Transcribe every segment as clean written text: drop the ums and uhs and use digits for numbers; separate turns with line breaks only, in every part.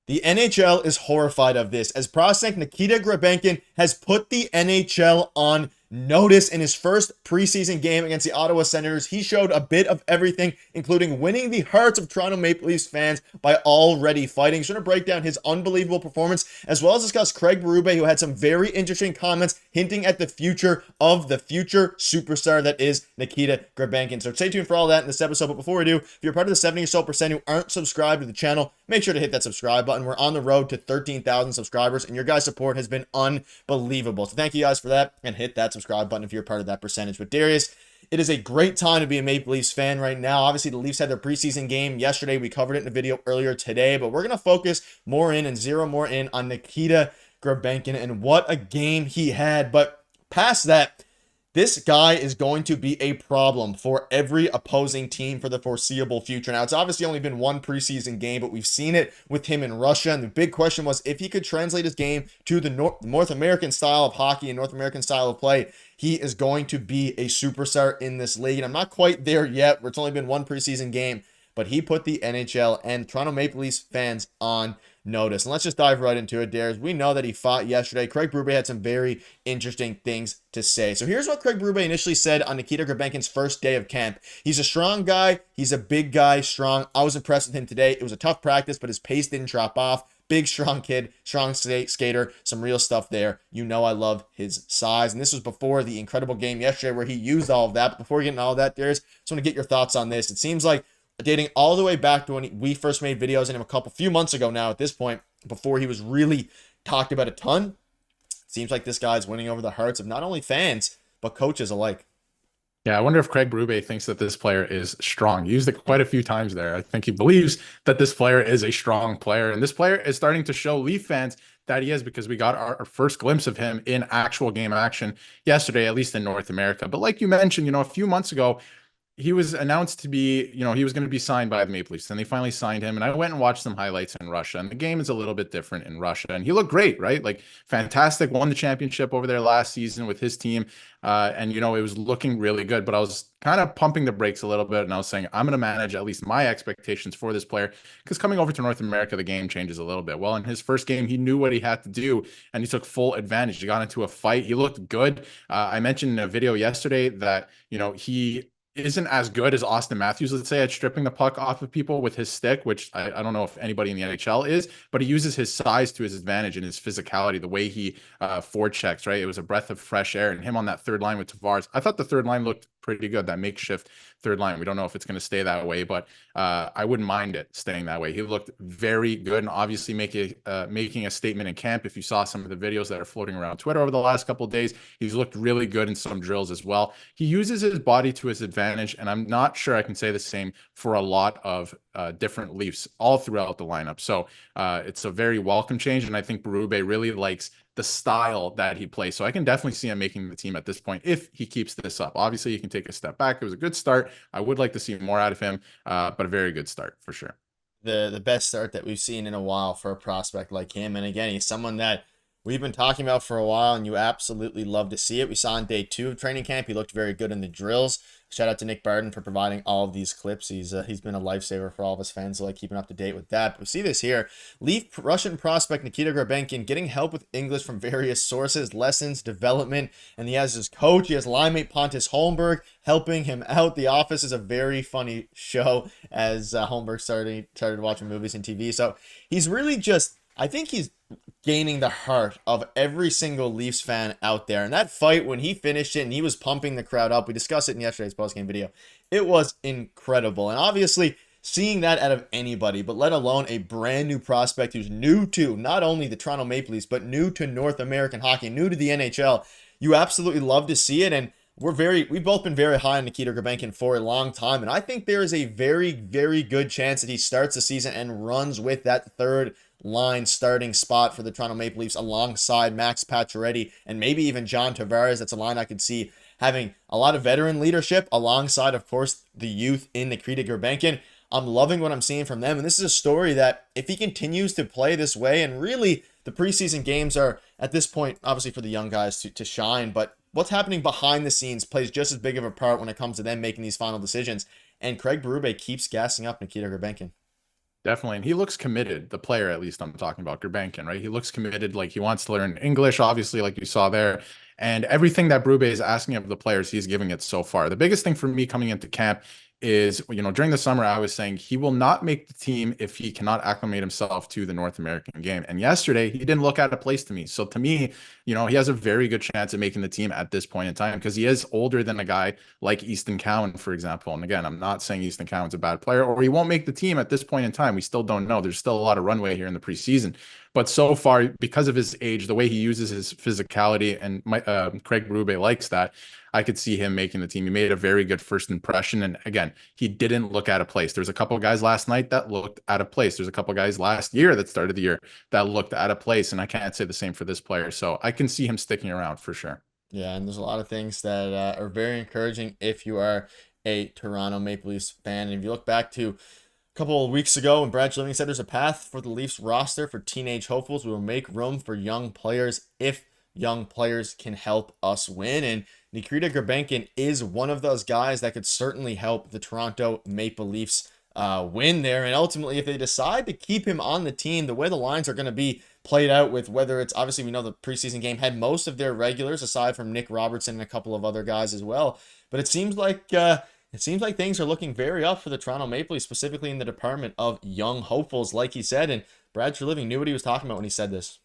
The NHL is horrified of this, as prospect Nikita Grebenkin has put the NHL on notice in his first preseason game against the Ottawa Senators. He showed a bit of everything, including winning the hearts of Toronto Maple Leafs fans by already fighting. He's going to break down his unbelievable performance, as well as discuss Craig Berube, who had some very interesting comments hinting at the future of the future superstar that is Nikita Grebenkin. So stay tuned for all that in this episode. But before we do, if you're part of the 70% or so who aren't subscribed to the channel, make sure to hit that subscribe button. We're on the road to 13,000 subscribers, and your guys' support has been unbelievable. So thank you guys for that, and hit that subscribe button if you're part of that percentage. But Darius, it is a great time to be a Maple Leafs fan right now. Obviously, the Leafs had their preseason game yesterday. We covered it in a video earlier today, but we're going to focus more in and zero more in on Nikita Grebenkin and what a game he had. But past that, this guy is going to be a problem for every opposing team for the foreseeable future. Now, it's obviously only been one preseason game, but we've seen it with him in Russia. And the big question was if he could translate his game to the North American style of hockey and North American style of play, he is going to be a superstar in this league. And I'm not quite there yet. It's only been one preseason game, but he put the NHL and Toronto Maple Leafs fans on notice. And let's just dive right into it, Darius. We know that he fought yesterday. Craig Berube had some very interesting things to say. So here's what Craig Berube initially said on Nikita Grebenkin's first day of camp. He's a strong guy. He's a big guy, strong. I was impressed with him today. It was a tough practice, but his pace didn't drop off. Big, strong kid, strong skater, some real stuff there. You know I love his size. And this was before the incredible game yesterday where he used all of that. But before we get into all of that, Darius, just want to get your thoughts on this. It seems like dating all the way back to when we first made videos on him few months ago now at this point, before he was really talked about a ton. It seems like this guy's winning over the hearts of not only fans, but coaches alike.
Yeah, I wonder if Craig Berube thinks that this player is strong. He used it quite a few times there. I think he believes that this player is a strong player, and this player is starting to show Leaf fans that he is, because we got our first glimpse of him in actual game action yesterday, at least in North America. But like you mentioned, a few months ago, he was announced to be, he was going to be signed by the Maple Leafs, and they finally signed him. And I went and watched some highlights in Russia, and the game is a little bit different in Russia. And he looked great, right? Like fantastic, won the championship over there last season with his team. And, it was looking really good, but I was kind of pumping the brakes a little bit. And I was saying, I'm going to manage at least my expectations for this player, because coming over to North America, the game changes a little bit. Well, in his first game, he knew what he had to do, and he took full advantage. He got into a fight. He looked good. I mentioned in a video yesterday that, he isn't as good as Austin Matthews, let's say, at stripping the puck off of people with his stick, which I don't know if anybody in the NHL is, but he uses his size to his advantage and his physicality, the way he forechecks, right? It was a breath of fresh air. And him on that third line with Tavares, I thought the third line looked pretty good, that makeshift third line. We don't know if it's going to stay that way, but I wouldn't mind it staying that way. He looked very good, and obviously making a statement in camp. If you saw some of the videos that are floating around Twitter over the last couple of days, he's looked really good in some drills as well. He uses his body to his advantage, and I'm not sure I can say the same for a lot of different Leafs all throughout the lineup. So it's a very welcome change, and I think Berube really likes the style that he plays. So I can definitely see him making the team at this point if he keeps this up. Obviously, he can take a step back. It was a good start. I would like to see more out of him, but a very good start for sure.
The best start that we've seen in a while for a prospect like him. And again, he's someone that we've been talking about for a while, and you absolutely love to see it. We saw on day 2 of training camp, he looked very good in the drills. Shout out to Nick Barden for providing all of these clips. He's been a lifesaver for all of us fans, so like keeping up to date with that. But we see this here. Leaf Russian prospect Nikita Grebenkin getting help with English from various sources, lessons, development, and he has his coach. He has linemate Pontus Holmberg helping him out. The Office is a very funny show as Holmberg started watching movies and TV. So he's really just, I think he's gaining the heart of every single Leafs fan out there. And that fight, when he finished it and he was pumping the crowd up, we discussed it in yesterday's postgame video, it was incredible. And obviously, seeing that out of anybody, but let alone a brand new prospect who's new to not only the Toronto Maple Leafs, but new to North American hockey, new to the NHL, you absolutely love to see it. And we've both been very high on Nikita Grebenkin for a long time, and I think there is a very, very good chance that he starts the season and runs with that third line starting spot for the Toronto Maple Leafs alongside Max Pacioretty and maybe even John Tavares. That's a line I could see having a lot of veteran leadership alongside, of course, the youth in Nikita Grebenkin. I'm loving what I'm seeing from them, and this is a story that if he continues to play this way, and really the preseason games are at this point obviously for the young guys to shine, but what's happening behind the scenes plays just as big of a part when it comes to them making these final decisions. And Craig Berube keeps gassing up Nikita Grebenkin.
Definitely. And he looks committed, the player, at least I'm talking about, Grebenkin, right? He looks committed, like he wants to learn English, obviously, like you saw there. And everything that Berube is asking of the players, he's giving it so far. The biggest thing for me coming into camp is, during the summer, I was saying he will not make the team if he cannot acclimate himself to the North American game. And yesterday, he didn't look out of place to me. So to me, he has a very good chance of making the team at this point in time because he is older than a guy like Easton Cowan, for example. And again, I'm not saying Easton Cowan's a bad player or he won't make the team at this point in time. We still don't know. There's still a lot of runway here in the preseason. But so far, because of his age, the way he uses his physicality, and Craig Berube likes that, I could see him making the team. He made a very good first impression. And again, he didn't look out of place. There's a couple of guys last night that looked out of place. There's a couple of guys last year that started the year that looked out of place. And I can't say the same for this player. So I can see him sticking around for sure.
Yeah, and there's a lot of things that are very encouraging if you are a Toronto Maple Leafs fan. And if you look back to a couple of weeks ago when Brad Living said there's a path for the Leafs roster for teenage hopefuls, we will make room for young players if young players can help us win. And Nikita Grebenkin is one of those guys that could certainly help the Toronto Maple Leafs win there. And ultimately, if they decide to keep him on the team, the way the lines are going to be played out with whether it's obviously we know the preseason game had most of their regulars aside from Nick Robertson and a couple of other guys as well. But it seems like things are looking very up for the Toronto Maple Leafs, specifically in the department of young hopefuls, like he said. And Brad Treliving knew what he was talking about when he said this.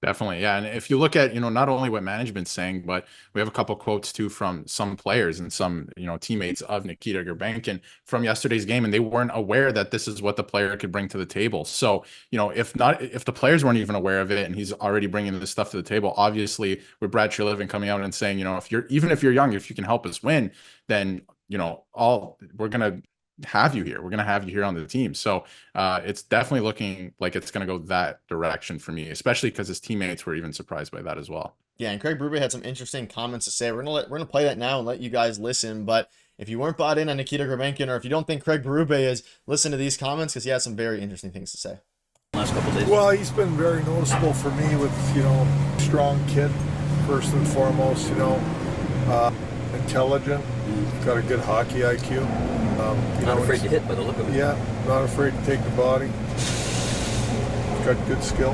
Definitely. Yeah. And if you look at, not only what management's saying, but we have a couple quotes too from some players and some, teammates of Nikita Gerbankin from yesterday's game, and they weren't aware that this is what the player could bring to the table. So, if the players weren't even aware of it and he's already bringing this stuff to the table, obviously with Brad Treliving coming out and saying, if you're young, if you can help us win, then, we're going to have you here. We're going to have you here on the team. So it's definitely looking like it's going to go that direction for me, especially because his teammates were even surprised by that as well.
Yeah, and Craig Berube had some interesting comments to say. We're gonna play that now and let you guys listen. But if you weren't bought in on Nikita Grebenkin, or if you don't think Craig Berube is, listen to these comments because he has some very interesting things to say.
Last couple days.
Well, he's been very noticeable for me with strong kid first and foremost. Intelligent, got a good hockey IQ.
Not afraid to hit by the look of it.
Yeah, not afraid to take the body. Got good skill.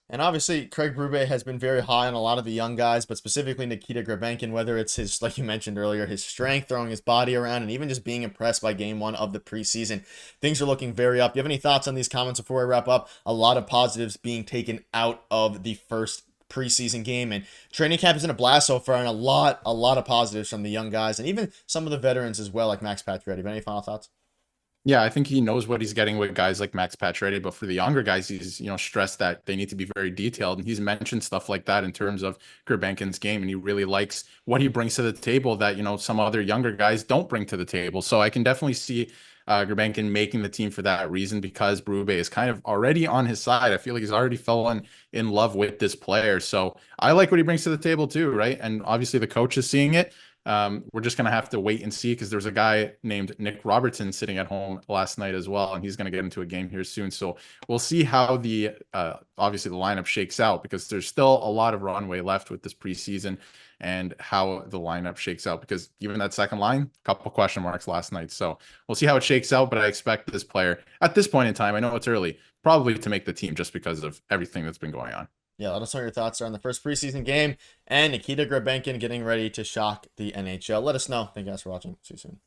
And obviously, Craig Berube has been very high on a lot of the young guys, but specifically Nikita Grebenkin, whether it's his, like you mentioned earlier, his strength, throwing his body around, and even just being impressed by game one of the preseason. Things are looking very up. Do you have any thoughts on these comments before I wrap up? A lot of positives being taken out of the first preseason game, and training camp is in a blast so far, and a lot of positives from the young guys and even some of the veterans as well, like Max Pacioretty. Any final thoughts?
Yeah, I think he knows what he's getting with guys like Max Pacioretty, but for the younger guys, he's stressed that they need to be very detailed, and he's mentioned stuff like that in terms of Gerbenkin's game, and he really likes what he brings to the table that some other younger guys don't bring to the table. So I can definitely see Grebenkin making the team for that reason, because Berube is kind of already on his side. I feel like he's already fallen in love with this player. So I like what he brings to the table too, right? And obviously the coach is seeing it. We're just going to have to wait and see, because there's a guy named Nick Robertson sitting at home last night as well, and he's going to get into a game here soon. So we'll see how the obviously the lineup shakes out, because there's still a lot of runway left with this preseason, and how the lineup shakes out, because even that second line, a couple question marks last night. So we'll see how it shakes out, but I expect this player at this point in time, I know it's early, probably to make the team just because of everything that's been going on.
Yeah, let us know your thoughts on the first preseason game and Nikita Grebenkin getting ready to shock the NHL. Let us know. Thank you guys for watching. See you soon.